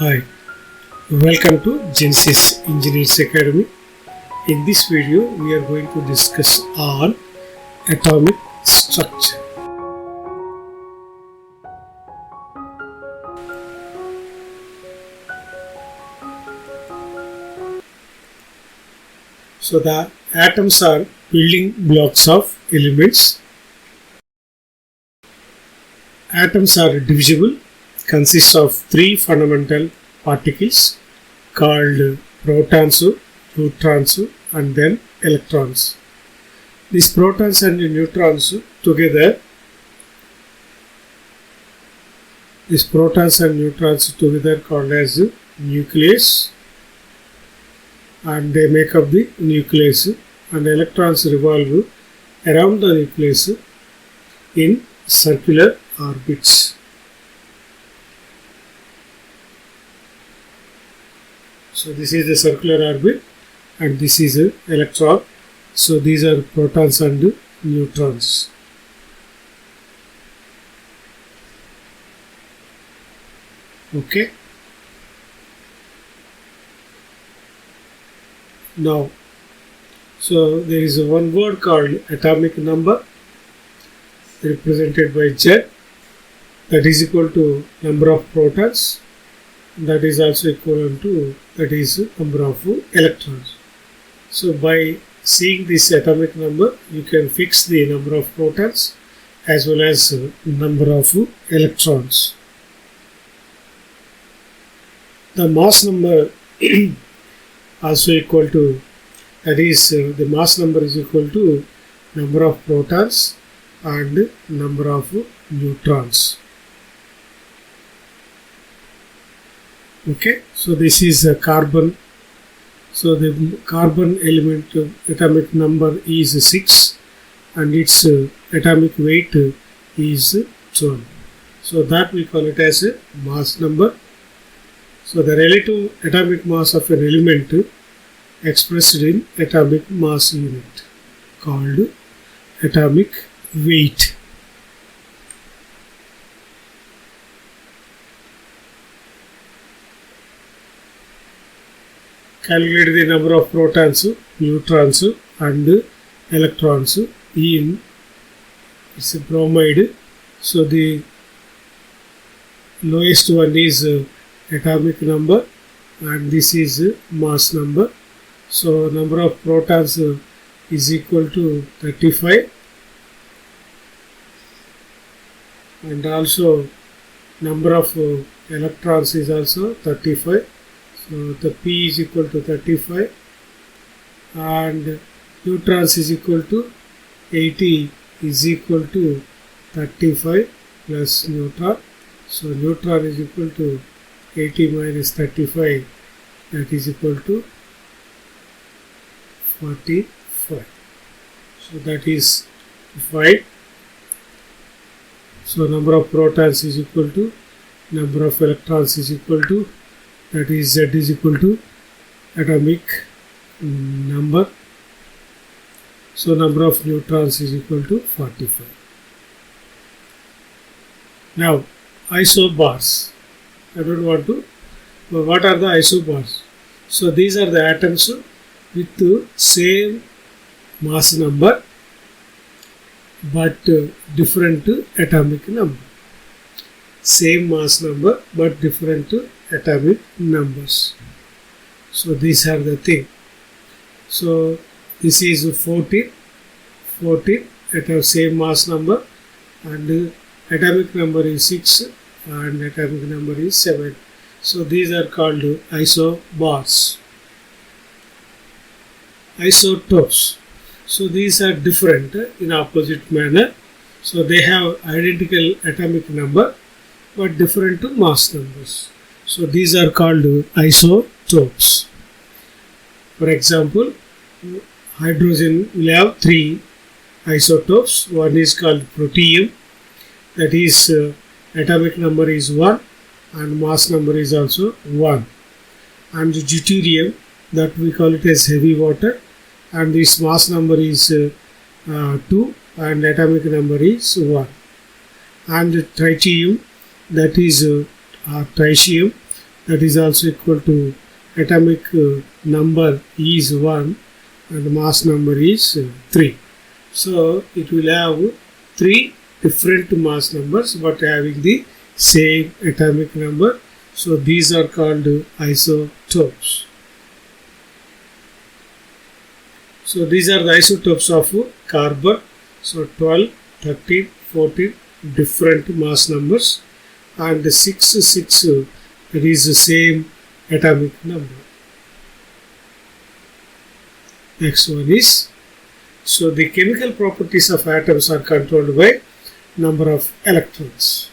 Hi, welcome to Genesis Engineers Academy. In this video, we are going to discuss on atomic structure. So the atoms are building blocks of elements. Atoms are divisible, consist of three fundamental particles called protons, neutrons, and then electrons. These protons and neutrons together called as nucleus, and they make up the nucleus, and electrons revolve around the nucleus in circular orbits. So this is the circular orbit and this is an electron. So these are protons and neutrons. Okay. Now, so there is one word called atomic number represented by Z, that is equal to number of protons, that is also equivalent to number of electrons. So by seeing this atomic number, you can fix the number of protons as well as number of electrons. The mass number also equal to, that is the mass number is equal to number of protons and number of neutrons. Okay, so this is a carbon. So the carbon element atomic number is 6 and its atomic weight is 12. So that we call it as a mass number. So the relative atomic mass of an element expressed in atomic mass unit called atomic weight. Calculate the number of protons, neutrons and electrons in, it's a bromide. So the lowest one is atomic number and this is mass number. So number of protons is equal to 35 and also number of electrons is also 35. So the P is equal to 35 and neutrons is equal to 80 is equal to 35 plus neutron. So neutron is equal to 80 minus 35, that is equal to 45. So that is 5. So number of protons is equal to number of electrons is equal to, that is Z is equal to atomic number. So number of neutrons is equal to 45. Now isobars. I don't want to, but what are the isobars? So these are the atoms with the same mass number but different atomic number. Same mass number but different atomic numbers. So these are the thing. So this is 14 at the same mass number and atomic number is 6 and atomic number is 7. So these are called isobars. Isotopes. So these are different in opposite manner. So they have identical atomic number but different mass numbers. So these are called isotopes. For example, hydrogen will have 3 isotopes. One is called protium, that is atomic number is 1 and mass number is also 1. And deuterium, that we call it as heavy water, and this mass number is 2 and atomic number is 1. And tritium, that is tritium, that is also equal to atomic number is 1 and mass number is 3. So it will have 3 different mass numbers but having the same atomic number. So these are called isotopes. So these are the isotopes of carbon. So 12, 13, 14 different mass numbers and 6, 6 that is the same atomic number. Next one is, so the chemical properties of atoms are controlled by number of electrons.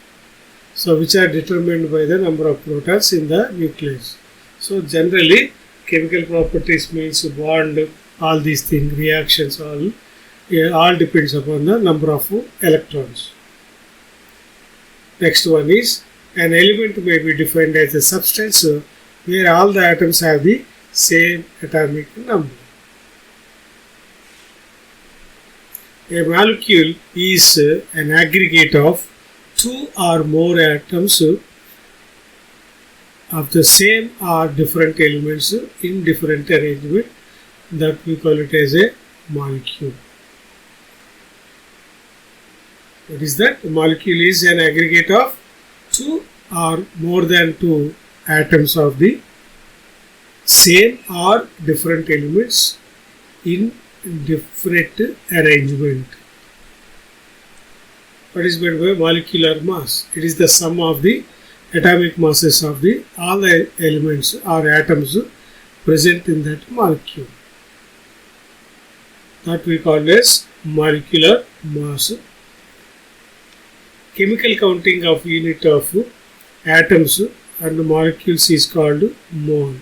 So which are determined by the number of protons in the nucleus. So generally chemical properties means bond, all these things, reactions, all depends upon the number of electrons. Next one is, an element may be defined as a substance where all the atoms have the same atomic number. A molecule is an aggregate of 2 or more atoms of the same or different elements in different arrangement, that we call it as a molecule. What is that? A molecule is an aggregate of 2 or more than 2 atoms of the same or different elements in different arrangement. What is meant by molecular mass? It is the sum of the atomic masses of the all the elements or atoms present in that molecule. That we call as molecular mass. Chemical counting of unit of atoms and molecules is called mole.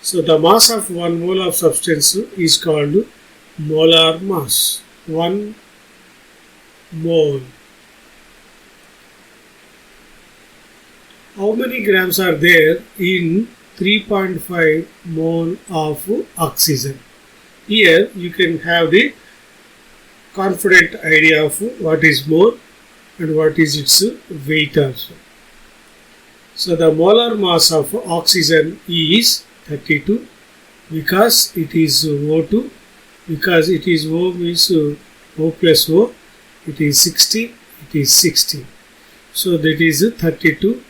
So the mass of 1 mole of substance is called molar mass. 1 mole. How many grams are there in 3.5 mole of oxygen? Here you can have the confident idea of what is mole and what is its weight also. So the molar mass of oxygen is 32 because it is O2, because it is O means O plus O, it is 60, it is 60. So that is 32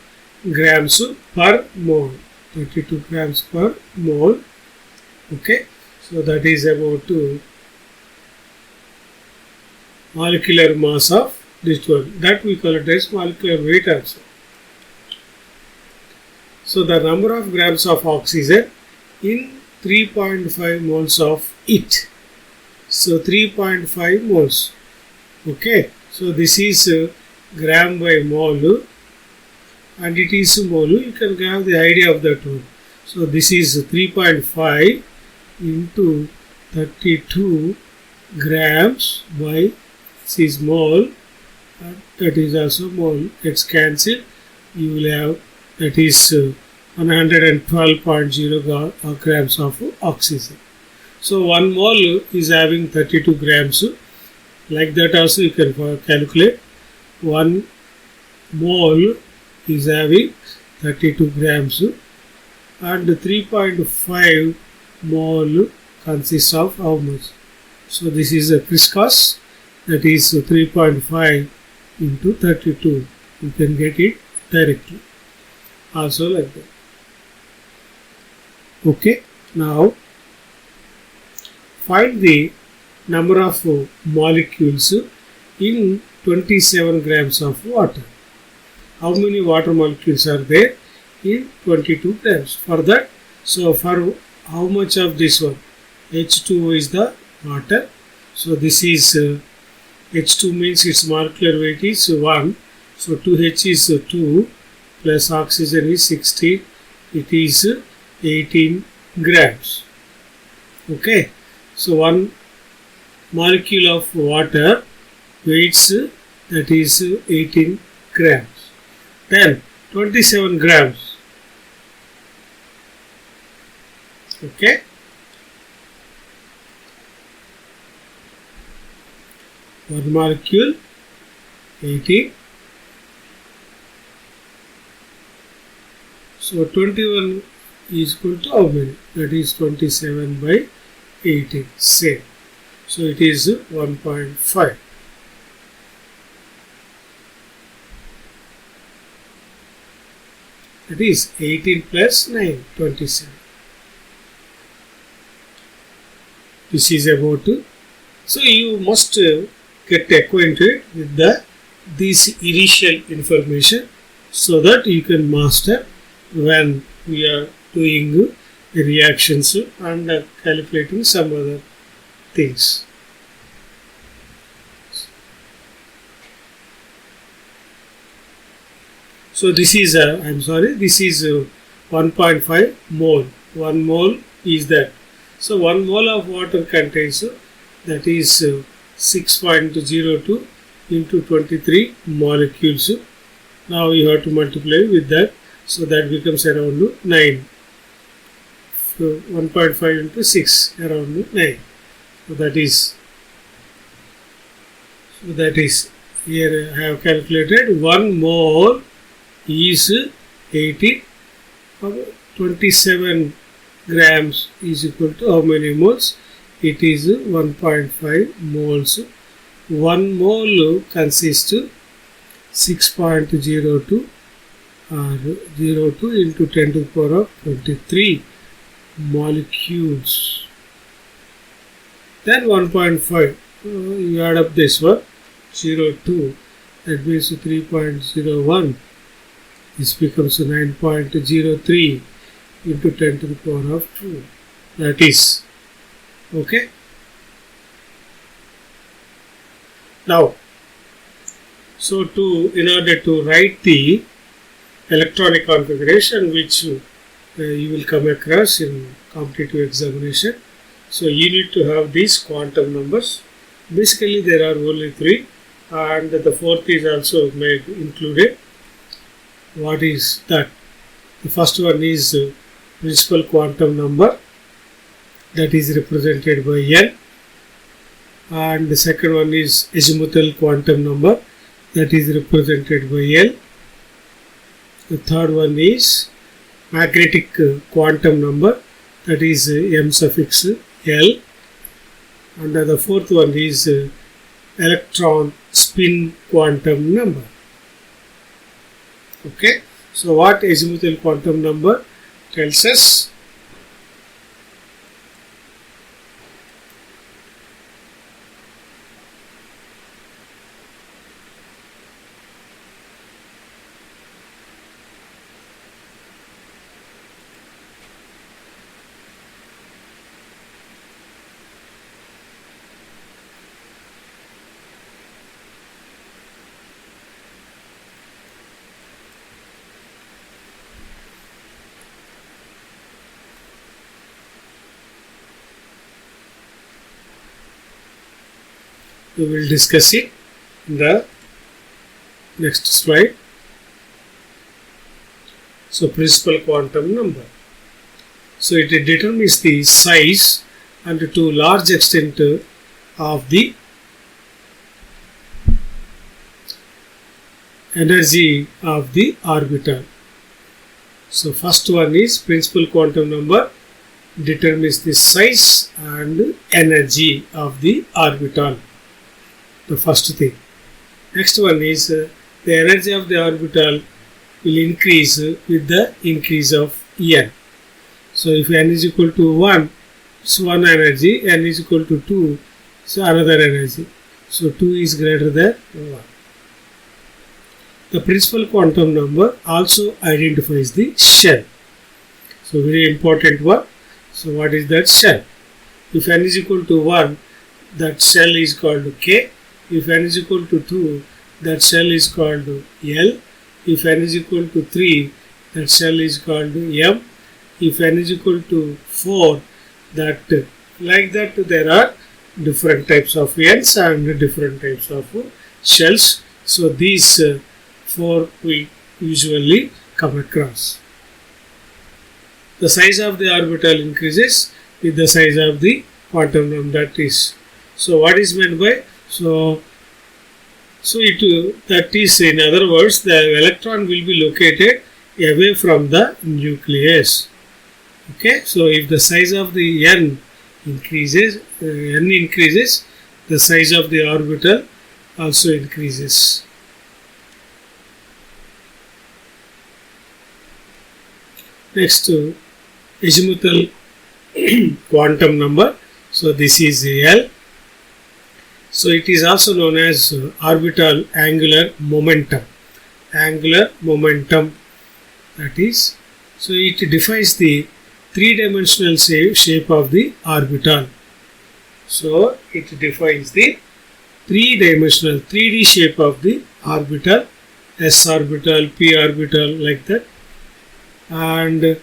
grams per mole, 32 grams per mole. Okay, so that is about molecular mass of this one. That we call it as molecular weight also. So the number of grams of oxygen in 3.5 moles of it. So 3.5 moles. Okay. So this is gram by mole and it is mole. You can have the idea of that one. So this is 3.5 into 32 grams by this is mole and that is also mole. Let's cancel. You will have that is 112.0 grams of oxygen. So 1 mole is having 32 grams. Like that also you can calculate. 1 mole is having 32 grams and 3.5 mole consists of how much? So this is a crisscross, that is 3.5 into 32. You can get it directly. Also like that. Okay, now find the number of molecules in 27 grams of water. How many water molecules are there in 22 grams? For that, so for how much of this one? H2O is the water. So this is H2 means its molecular weight is 1. So 2H is 2 plus oxygen is 16. It is 18 grams. Okay. So 1 molecule of water weights that is 18 grams. Then 27 grams. Okay. One molecule 18 So 21 is equal to how many? That is 27 by 18. Same. So it is 1.5. That is 18 plus 9, 27. This is about. So you must get acquainted with this initial information so that you can master when we are doing reactions and calculating some other things. So this is this is 1.5 mole. 1 mole is that. So 1 mole of water contains that is 6.02 into 23 molecules. Now you have to multiply with that, so that becomes around 9. So 1.5 into 6, around 9. So that is here I have calculated 1 mole is 80. 27 grams is equal to how many moles? It is 1.5 moles. 1 mole consists 6.02 or 02 into 10 to the power of 23 molecules. Then 1.5, you add up this one, 02, that means 3.01. This becomes 9.03 into 10 to the power of 2. That is okay. Now, so in order to write the electronic configuration which you will come across in competitive examination, so you need to have these quantum numbers. Basically, there are only 3, and the 4th is also included. What is that? The first one is principal quantum number, that is represented by N, and the second one is azimuthal quantum number, that is represented by L. The third one is magnetic quantum number, that is M suffix L, and the fourth one is electron spin quantum number. Okay, so what azimuthal quantum number tells us? We will discuss it in the next slide. So principal quantum number. So it determines the size and to large extent of the energy of the orbital. So first one is principal quantum number determines the size and energy of the orbital. The first thing. Next one is the energy of the orbital will increase with the increase of n. So if n is equal to 1, it's one energy, n is equal to 2, so another energy. So 2 is greater than 1. The principal quantum number also identifies the shell. So very important one. So what is that shell? If n is equal to 1, that shell is called K. If n is equal to 2, that shell is called L. If n is equal to 3, that shell is called M. If n is equal to 4, that like that there are different types of n's and different types of shells. So these 4 we usually come across. The size of the orbital increases with the size of the quantum number, that is. So what is meant by that is, in other words, the electron will be located away from the nucleus. Okay, so if the size of the n increases, the size of the orbital also increases. Next, azimuthal quantum number. So this is L. So it is also known as orbital angular momentum. Angular momentum, that is. So it defines the three-dimensional shape of the orbital. So it defines the three-dimensional 3D shape of the orbital, s orbital, p orbital, like that. And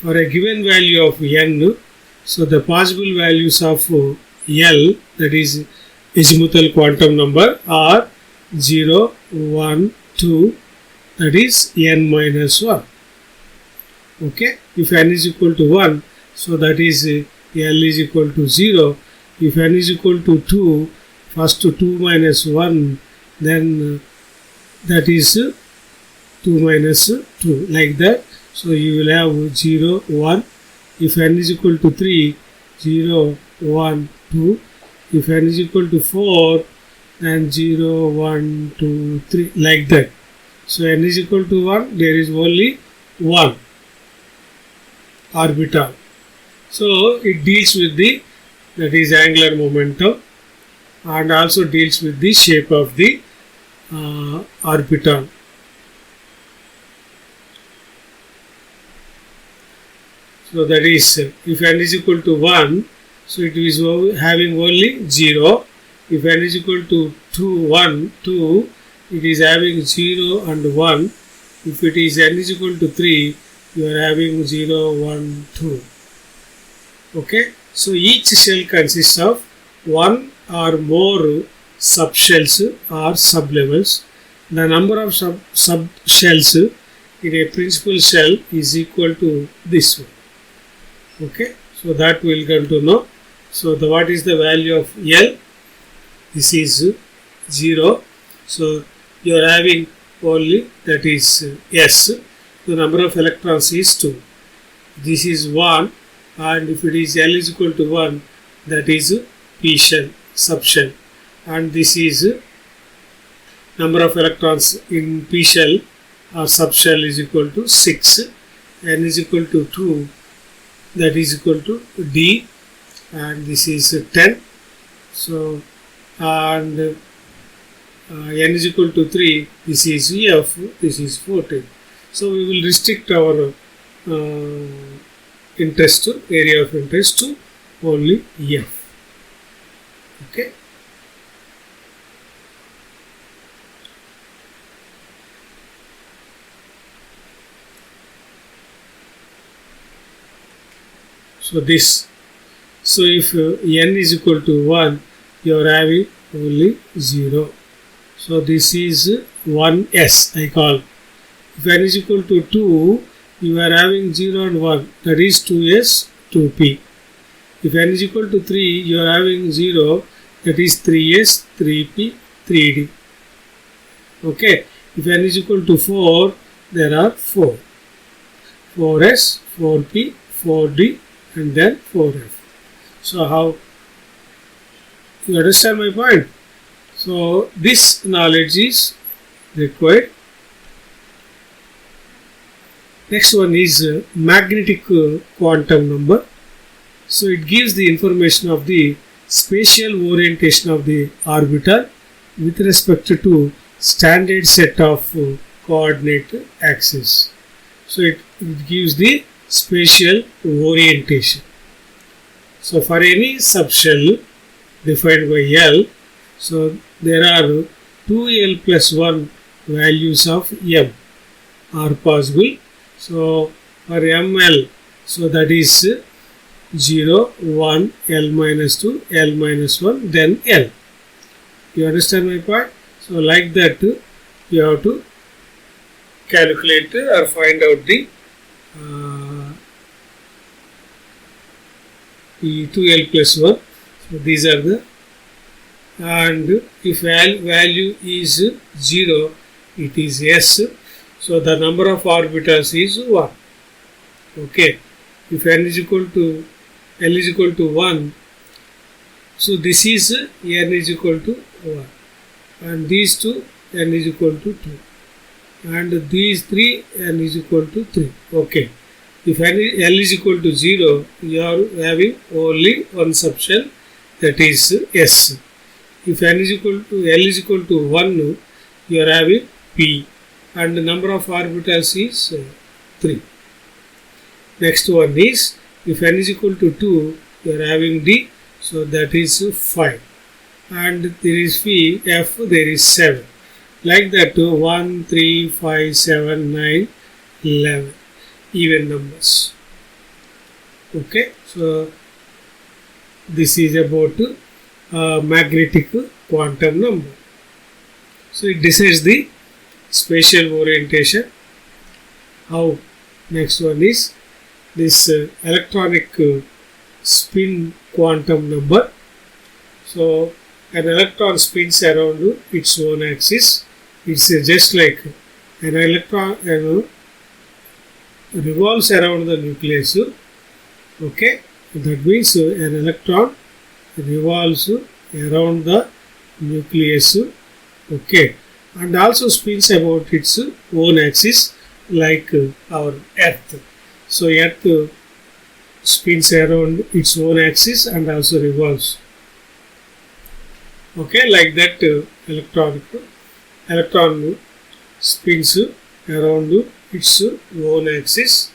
for a given value of n, so the possible values of L, that is azimuthal quantum number, are 0, 1, 2, that is n minus 1. Okay, if n is equal to 1, so that is L is equal to 0. If n is equal to 2, first 2 minus 1, then that is 2 minus 2, like that. So you will have 0, 1. If n is equal to 3, 0, 1, 2. If n is equal to 4, then 0, 1, 2, 3, like that. So n is equal to 1, there is only 1 orbital. So it deals with the, that is angular momentum, and also deals with the shape of the orbital. So that is, if n is equal to 1, so it is having only 0. If n is equal to 2, it is having 0 and 1. If it is n is equal to 3, you are having 0, 1, 2. Okay, so each shell consists of one or more subshells or sublevels. The number of subshells in a principal shell is equal to this one. Okay, so that we will come to know. So what is the value of L? This is 0. So you are having only, that is S. The number of electrons is 2. This is 1, and if it is L is equal to 1, that is P shell, subshell, and this is number of electrons in P shell or subshell is equal to 6. N is equal to 2, that is equal to D, and this is 10. So and n is equal to 3, this is F, this is 14. So we will restrict our interest to, area of interest to only F. Okay. So this, so if n is equal to 1, you are having only 0. So this is 1s, I call. If n is equal to 2, you are having 0 and 1, that is 2s, 2p. If n is equal to 3, you are having 0, that is 3s, 3p, 3d. Okay. If n is equal to 4, there are 4. 4s, 4p, 4d, and then 4f. So how, you understand my point? So this knowledge is required. Next one is magnetic quantum number. So it gives the information of the spatial orientation of the orbital with respect to standard set of coordinate axes. So it gives the spatial orientation. So for any subshell defined by L, so there are 2L plus 1 values of M are possible. So for ML, so that is 0, 1, L minus 2, L minus 1, then L. You understand my point? So like that you have to calculate or find out the 2L plus 1. So these are the, and if L value is 0, it is s. So the number of orbitals is 1. Okay, if n is equal to L is equal to 1, so this is n is equal to 1, and these two n is equal to 2, and these three n is equal to 3. Okay, if L is equal to 0, you are having only one subshell, that is S. If L is equal to 1, you are having P, and the number of orbitals is 3. Next one is, if n is equal to 2, you are having D, so that is 5. And there is P, F, there is 7. Like that, 1, 3, 5, 7, 9, 11. Even numbers. Okay, so this is about magnetic quantum number. So it decides the spatial orientation. How? Next one is this electronic spin quantum number. So an electron spins around its own axis. It's just like an electron revolves around the nucleus. Okay, that means an electron revolves around the nucleus. Okay, and also spins about its own axis, like our Earth. So Earth spins around its own axis and also revolves. Okay, like that electron spins around its own axis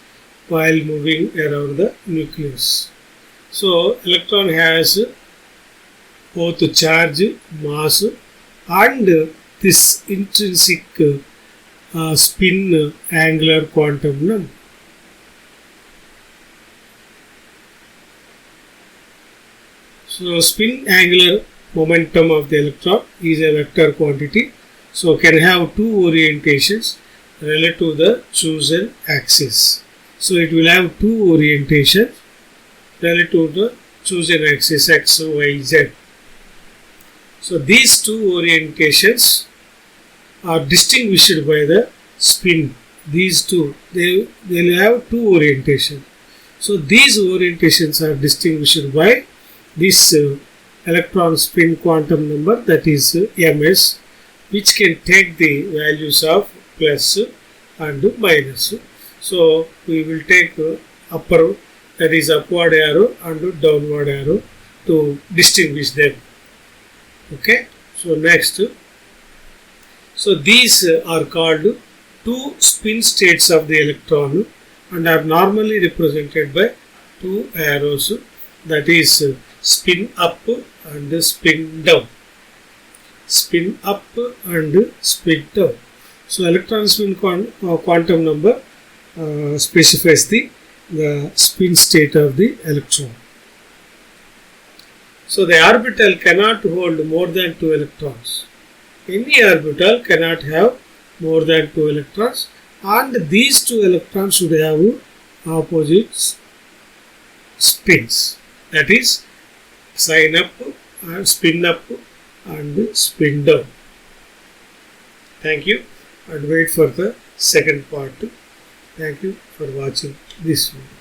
while moving around the nucleus. So electron has both charge, mass, and this intrinsic spin angular quantum number. So spin angular momentum of the electron is a vector quantity, so can have two orientations relative to the chosen axis. So it will have two orientations relative to the chosen axis x, y, z. So these two orientations are distinguished by the spin. These two, they will have two orientations. So these orientations are distinguished by this electron spin quantum number, that is ms, which can take the values of plus and minus. So we will take upper, that is upward arrow, and downward arrow to distinguish them. Okay, so next, so these are called two spin states of the electron and are normally represented by two arrows, that is spin up and spin down. Spin up and spin down. So electron spin quantum number specifies the spin state of the electron. So the orbital cannot hold more than 2 electrons. Any orbital cannot have more than 2 electrons, and these 2 electrons should have opposite spins, that is sign up and spin up and spin down. Thank you, and wait for the second part. Thank you for watching this video.